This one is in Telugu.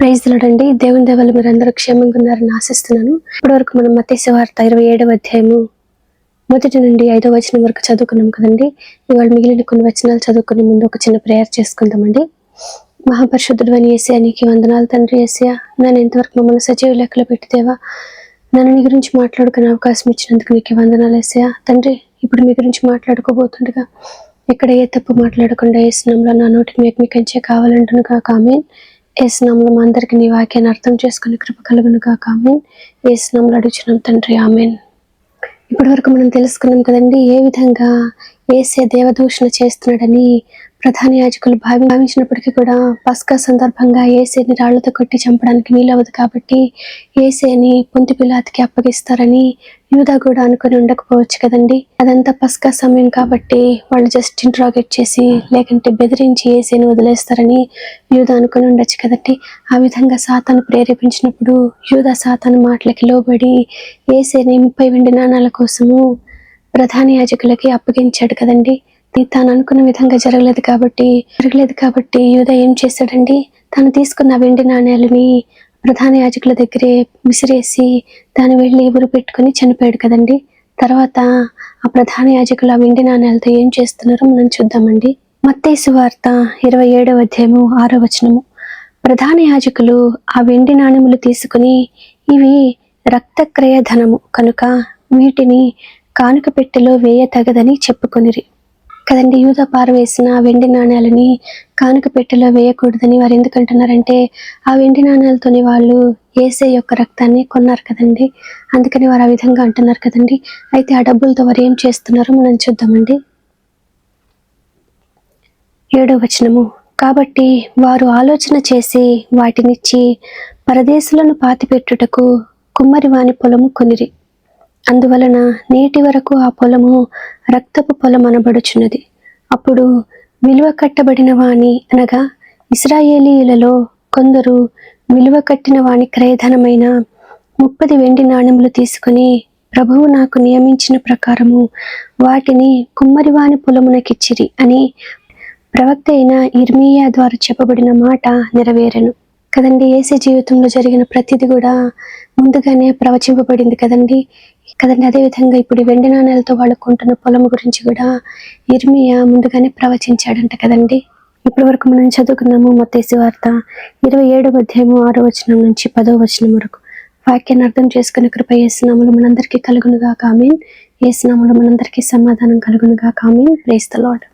ప్రైజ్ ది లార్డ్ అండి. దేవుని దయ వల్ల మీరందరూ క్షేమంగా ఉన్నారని ఆశిస్తున్నాను. ఇప్పటివరకు మనం మత్తయి సువార్త 27వ అధ్యాయము 1 నుండి 5వ వచనం వరకు చదువుకున్నాం కదండి. ఇవాళ మిగిలిన కొన్ని వచనాలు చదువుకునే ముందు ఒక చిన్న ప్రేయర్ చేసుకుందామండి. మహాపరిశుద్ధుడు అని యేసయ్యా, నీకు వందనాలు తండ్రి. యేసయ్యా, నన్ను ఇంతవరకు మమ్మల్ని సజీవ లెక్కలో పెట్టిదేవా, నన్ను నీ గురించి మాట్లాడుకునే అవకాశం ఇచ్చినందుకు నీకు వందనాలు యేసయ్యా. తండ్రి, ఇప్పుడు మీ గురించి మాట్లాడుకోబోతుండగా ఇక్కడ ఏ తప్పు మాట్లాడకుండా యేసు నామములో నా నోటికి మీకు కంచే కావాలంటును కాక ఆమేన్. యేసు నామములో మా అందరికీ నీ వాక్యాన్ని అర్థం చేసుకుని కృప కలుగును గాక ఆమేన్. యేసు నామములో అడుగుచున్నాం తండ్రి, ఆమేన్. ఇప్పటి వరకు మనం తెలుసుకున్నాం కదండి, ఏ విధంగా యేసయ్య దేవదూషణ చేస్తున్నాడని ప్రధాన యాజకులు భావించినప్పటికీ కూడా పస్కా సందర్భంగా యేసయ్యని రాళ్లతో కొట్టి చంపడానికి వీలవదు కాబట్టి యేసయ్యని పొంతి పిలాతుకి అప్పగిస్తారని యూదా కూడా అనుకుని ఉండకపోవచ్చు కదండి. అదంతా పస్కా సమయం కాబట్టి వాళ్ళు జస్ట్ ఇంట్రాగేట్ చేసి లేకంటే బెదిరించి యేసయ్యని వదిలేస్తారని యూదా అనుకుని ఉండొచ్చు కదండి. ఆ విధంగా సాతాను ప్రేరేపించినప్పుడు యూదా సాతాను మాటలకి లోబడి యేసయ్యని 30 వెండి నాణాల కోసము ప్రధాన యాజకులకి అప్పగించాడు కదండి. తాను అనుకున్న విధంగా జరగలేదు కాబట్టి యూదా ఏం చేశాడండి, తను తీసుకున్న వెండి నాణ్యాలని ప్రధాన యాజకుల దగ్గరే విసిరేసి తాను వెళ్ళి ఉరి పెట్టుకుని చనిపోయాడు కదండి. తర్వాత ఆ ప్రధాన యాజకులు ఆ వెండి నాణ్యాలతో ఏం చేస్తున్నారో మనం చూద్దామండి. మత్తయి సువార్త 27వ అధ్యాయము 6వ వచనము. ప్రధాన యాజకులు ఆ వెండి నాణెములు తీసుకుని, ఇవి రక్తక్రయ ధనము కనుక వీటిని కానుక పెట్టెలో వేయ తగదని చెప్పుకొనిరి కదండి. యూదా పారవేసిన వెండి నాణ్యాలని కానుక పెట్టెలో వేయకూడదని వారు ఎందుకంటున్నారంటే, ఆ వెండి నాణ్యాలతోని వాళ్ళు యేసయ్య యొక్క రక్తాన్ని కొన్నారు కదండి. అందుకని వారు ఆ విధంగా అంటున్నారు కదండి. అయితే ఆ డబ్బులతో వారు ఏం చేస్తున్నారో మనం చూద్దామండి. 7వ వచనము. కాబట్టి వారు ఆలోచన చేసి వాటినిచ్చి పరదేశులను పాతిపెట్టుటకు కుమ్మరివాని పొలము కొనిరి. అందువలన నేటి వరకు ఆ పొలము రక్తపు పొలం అనబడుచున్నది. అప్పుడు విలువ కట్టబడిన వాని అనగా ఇశ్రాయేలీయులలో కొందరు విలువ కట్టిన వాని క్రయధనమైన 30 వెండి నాణెములు తీసుకుని, ప్రభువు నాకు నియమించిన ప్రకారము వాటిని కుమ్మరివాని పొలమునకిచ్చిరి అని ప్రవక్త అయిన ఇర్మీయా ద్వారా చెప్పబడిన మాట నెరవేరెను కదండి. యేసు జీవితంలో జరిగిన ప్రతిది కూడా ముందుగానే ప్రవచింపబడింది కదండి. అదేవిధంగా ఇప్పుడు వెండి నాణ్యాలతో వాళ్ళు కొంటున్న పొలం గురించి కూడా ఇర్మీయా ముందుగానే ప్రవచించాడంట కదండి. ఇప్పటి వరకు మనం చదువుకున్నాము మత్తయి సువార్త 27వ అధ్యాయము 6వ వచనం నుంచి 10వ వచనం వరకు. వాక్యాన్ని అర్థం చేసుకునే కృప యేసు నామములో మనందరికీ కలుగును గాక ఆమేన్. యేసు నామములో మనందరికీ సమాధానం కలుగును గాక ఆమేన్. Praise the lord.